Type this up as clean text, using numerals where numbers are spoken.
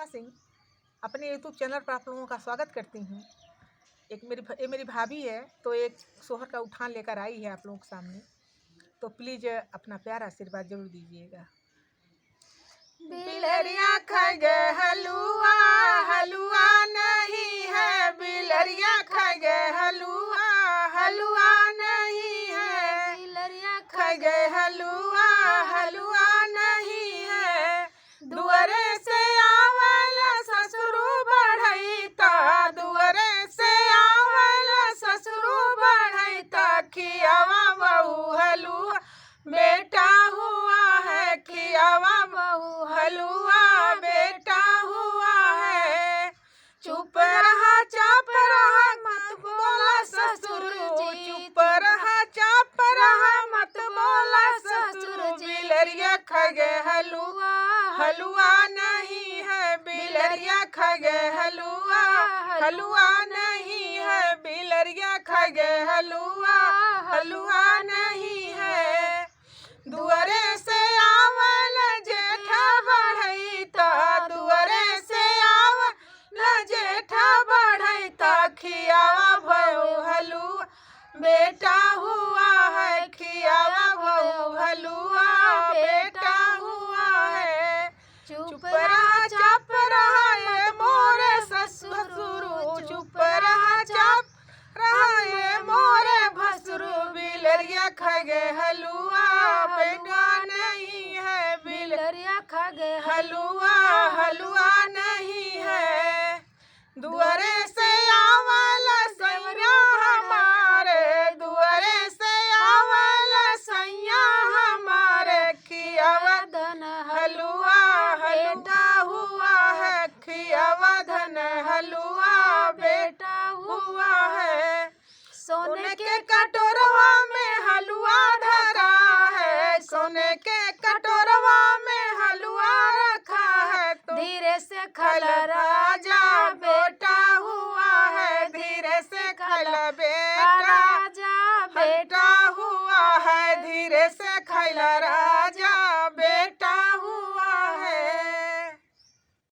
सीमा सिंह अपने YouTube channel पर आप लोगों का स्वागत करती हूँ। ये मेरी भाभी है, तो एक सोहर का उठान लेकर आई है आप लोगों के सामने, तो प्लीज अपना प्यार आशीर्वाद जरूर दीजिएगा। बिलरिया खा गए हलुआ, हलुआ नहीं है। बिलरिया खा गए हलुआ, हलुआ नहीं है। बिलरिया खा गए हलुआ, हलुआ नहीं है। दुआरे से आवला ससुरु बढ़ैता, दुआरे से आवला ससुरु बढ़ैता। खियावा बहू हलुआ बेटा हुआ है, खियावा बहू हलुआ बेटा हुआ है। चुप रहा चाप रहा मत बोला ससुर जी, चुप रहा चाप रहा मत बोला ससुर जी। बिलरिया खा गए हलुआ, हलुआ नहीं है। बिलरिया खा गए हलुआ, हलुआ नहीं है। बिलरिया खा गए हलुआ, हलुआ नहीं है। दुआरे से आवल जेठा बढ़ैता, दुआरे से आवल जेठा बढ़ैता। खियावा भऊ हलुआ बेटा हुआ है, खियावा भऊ हलुआ बेटा हुआ है। चुप रहा चाप रहा ये मोरे ससुरु, चुप रहा चाप रहा ये मोरे भसुरु। बिलरिया खा गए हलुआ बेटा नहीं है। बिलरिया खा गए हलुआ, हलुआ नहीं है। दुआरे से आवला सैया हमारे, दुआरे से आवला सैया हमारे। खियावा धन हलुआ बेटा हुआ है, खियावा धन हलुआ बेटा हुआ है। सोने के कटोरवा में हलुआ धरा है, सोने के कटोरवा में हलुआ रखा है। तो धीरे से खल राजा बेटा हुआ है, धीरे से खल बेटा राजा बेटा हुआ है। धीरे से खल राजा